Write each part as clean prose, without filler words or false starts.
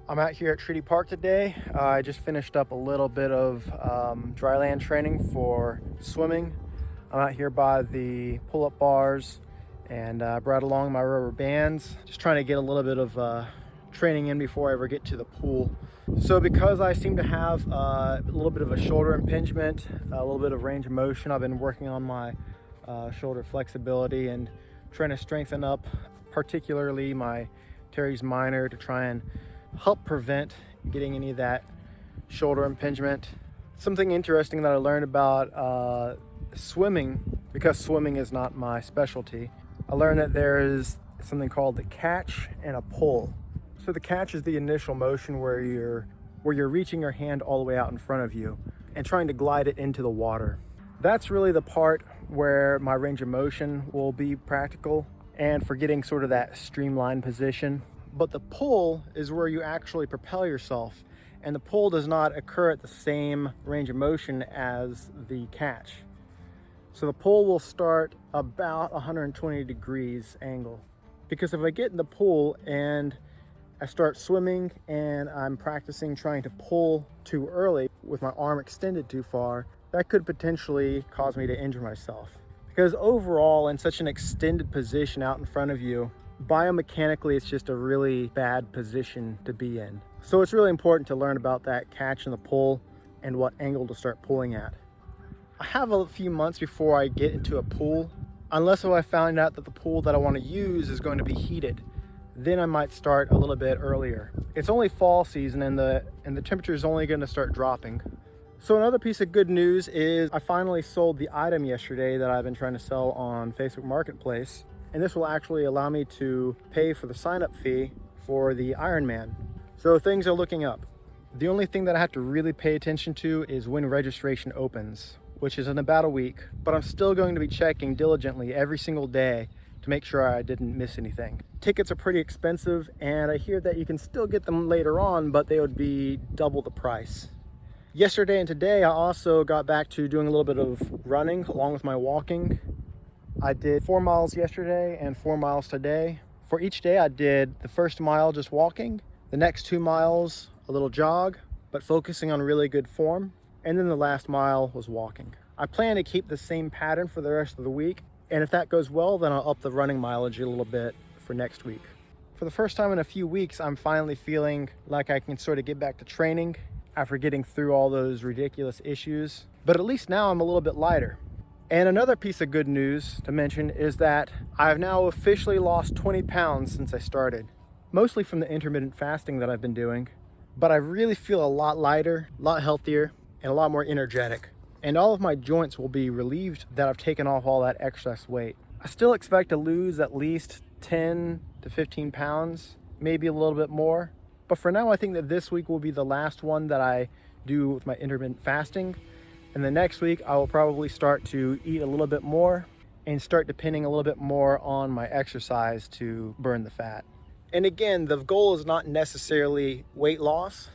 I'm out here at Treaty Park today. I just finished up a little bit of dry land training for swimming. I'm out here by the pull-up bars and brought along my rubber bands, just trying to get a little bit of training in before I ever get to the pool. So because I seem to have a little bit of a shoulder impingement, a little bit of range of motion, I've been working on my shoulder flexibility and trying to strengthen up particularly my teres minor to try and help prevent getting any of that shoulder impingement. Something interesting that I learned about swimming, because swimming is not my specialty, I learned that there is something called the catch and a pull. So the catch is the initial motion where you're reaching your hand all the way out in front of you and trying to glide it into the water. That's really the part where my range of motion will be practical and for getting sort of that streamlined position. But the pull is where you actually propel yourself, and the pull does not occur at the same range of motion as the catch. So the pull will start about 120 degrees angle. Because if I get in the pool and I start swimming and I'm practicing trying to pull too early with my arm extended too far, that could potentially cause me to injure myself. Because overall, in such an extended position out in front of you, biomechanically, it's just a really bad position to be in. So it's really important to learn about that catch and the pull and what angle to start pulling at. I have a few months before I get into a pool, unless if I found out that the pool that I want to use is going to be heated. Then I might start a little bit earlier. It's only fall season and the temperature is only going to start dropping. So another piece of good news is I finally sold the item yesterday that I've been trying to sell on Facebook Marketplace. And this will actually allow me to pay for the sign-up fee for the Ironman. So things are looking up. The only thing that I have to really pay attention to is when registration opens, which is in about a week, but I'm still going to be checking diligently every single day to make sure I didn't miss anything. Tickets are pretty expensive, and I hear that you can still get them later on, but they would be double the price. Yesterday and today, I also got back to doing a little bit of running along with my walking. I did 4 miles yesterday and 4 miles today. For each day, I did the first mile just walking, the next 2 miles a little jog, but focusing on really good form, and then the last mile was walking. I plan to keep the same pattern for the rest of the week, and if that goes well, then I'll up the running mileage a little bit for next week. For the first time in a few weeks, I'm finally feeling like I can sort of get back to training after getting through all those ridiculous issues, but at least now I'm a little bit lighter. And another piece of good news to mention is that I've now officially lost 20 pounds since I started, mostly from the intermittent fasting that I've been doing. But I really feel a lot lighter, a lot healthier, and a lot more energetic. And all of my joints will be relieved that I've taken off all that excess weight. I still expect to lose at least 10 to 15 pounds, maybe a little bit more. But for now, I think that this week will be the last one that I do with my intermittent fasting. And the next week, I will probably start to eat a little bit more and start depending a little bit more on my exercise to burn the fat. And again, the goal is not necessarily weight loss,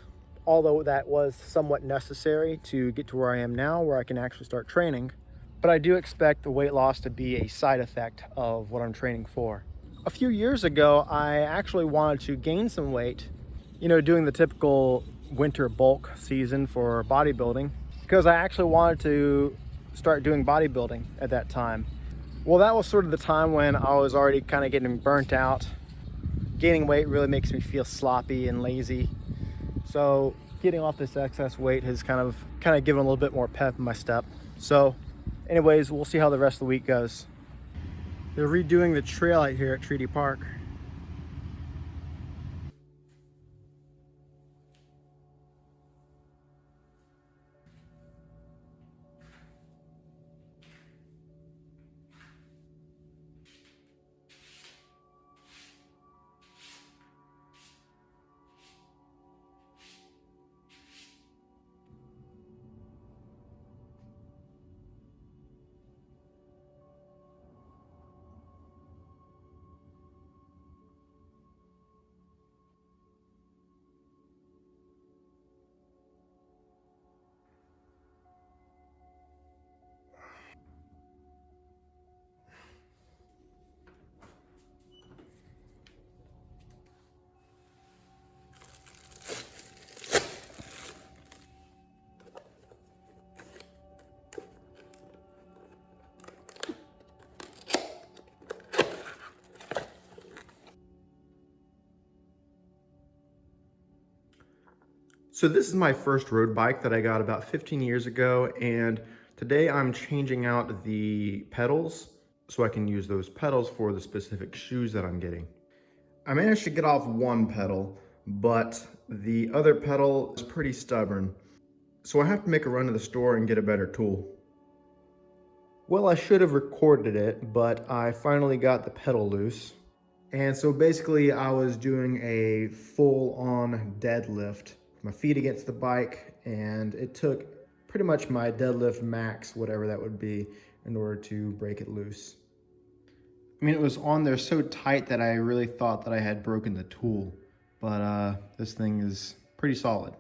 although that was somewhat necessary to get to where I am now, where I can actually start training. But I do expect the weight loss to be a side effect of what I'm training for. A few years ago, I actually wanted to gain some weight, doing the typical winter bulk season for bodybuilding, because I actually wanted to start doing bodybuilding at that time. Well, that was sort of the time when I was already kind of getting burnt out. Gaining weight really makes me feel sloppy and lazy. So getting off this excess weight has kind of given a little bit more pep in my step. So anyways, we'll see how the rest of the week goes. They're redoing the trail out here at Treaty Park. So this is my first road bike that I got about 15 years ago, and today I'm changing out the pedals so I can use those pedals for the specific shoes that I'm getting. I managed to get off one pedal, but the other pedal is pretty stubborn, so I have to make a run to the store and get a better tool. Well, I should have recorded it, but I finally got the pedal loose. And so basically I was doing a full-on deadlift, my feet against the bike, and it took pretty much my deadlift max, whatever that would be, in order to break it loose. I mean, it was on there so tight that I really thought that I had broken the tool, but this thing is pretty solid.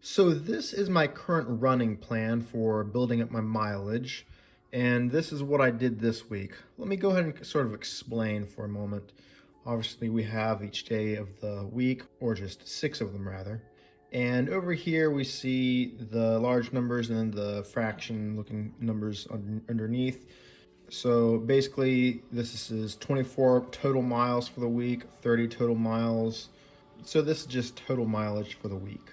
So this is my current running plan for building up my mileage, and this is what I did this week. Let me go ahead and sort of explain for a moment. Obviously we have each day of the week, or just 6 of them rather. And over here we see the large numbers and then the fraction looking numbers underneath. So basically this is 24 total miles for the week, 30 total miles. So this is just total mileage for the week.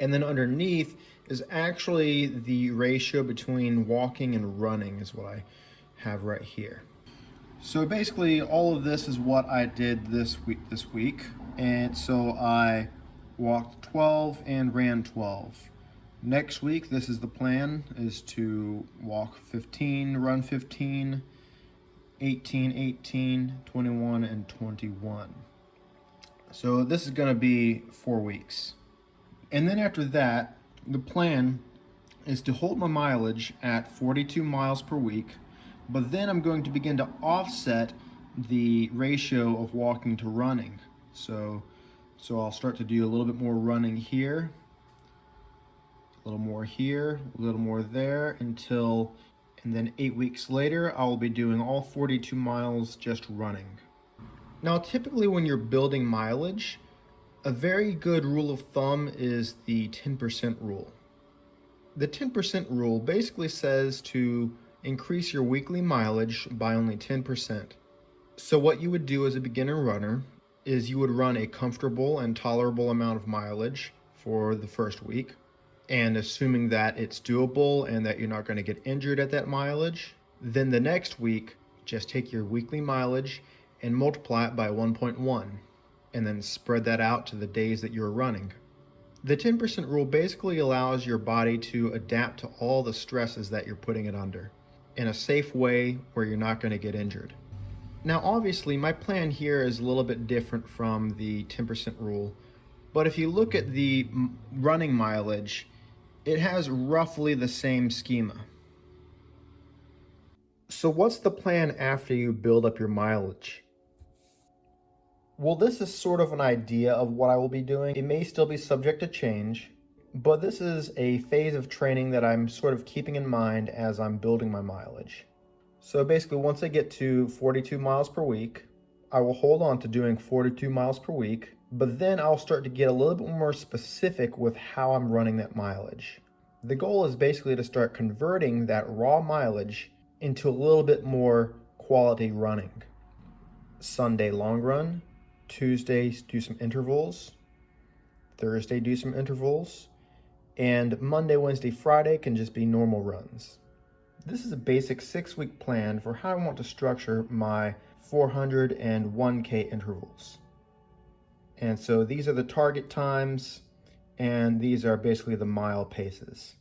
And then underneath is actually the ratio between walking and running is what I have right here. So basically all of this is what I did this week. And so I walked 12 and ran 12. Next week, this is the plan, is to walk 15, run 15, 18, 18, 21, and 21. So this is gonna be 4 weeks. And then after that, the plan is to hold my mileage at 42 miles per week, but then I'm going to begin to offset the ratio of walking to running. So I'll start to do a little bit more running here, a little more here, a little more there, and then 8 weeks later, I'll be doing all 42 miles just running. Now, typically when you're building mileage, a very good rule of thumb is the 10% rule. The 10% rule basically says to increase your weekly mileage by only 10%. So what you would do as a beginner runner is you would run a comfortable and tolerable amount of mileage for the first week. And assuming that it's doable and that you're not going to get injured at that mileage, then the next week, just take your weekly mileage and multiply it by 1.1. and then spread that out to the days that you're running. The 10% rule basically allows your body to adapt to all the stresses that you're putting it under in a safe way where you're not going to get injured. Now, obviously, my plan here is a little bit different from the 10% rule, but if you look at the running mileage, it has roughly the same schema. So what's the plan after you build up your mileage? Well, this is sort of an idea of what I will be doing. It may still be subject to change, but this is a phase of training that I'm sort of keeping in mind as I'm building my mileage. So basically, once I get to 42 miles per week, I will hold on to doing 42 miles per week, but then I'll start to get a little bit more specific with how I'm running that mileage. The goal is basically to start converting that raw mileage into a little bit more quality running. Sunday long run, Tuesday do some intervals, Thursday do some intervals, and Monday, Wednesday, Friday can just be normal runs. This is a basic 6-week plan for how I want to structure my 400 and 1K intervals. And so these are the target times, and these are basically the mile paces.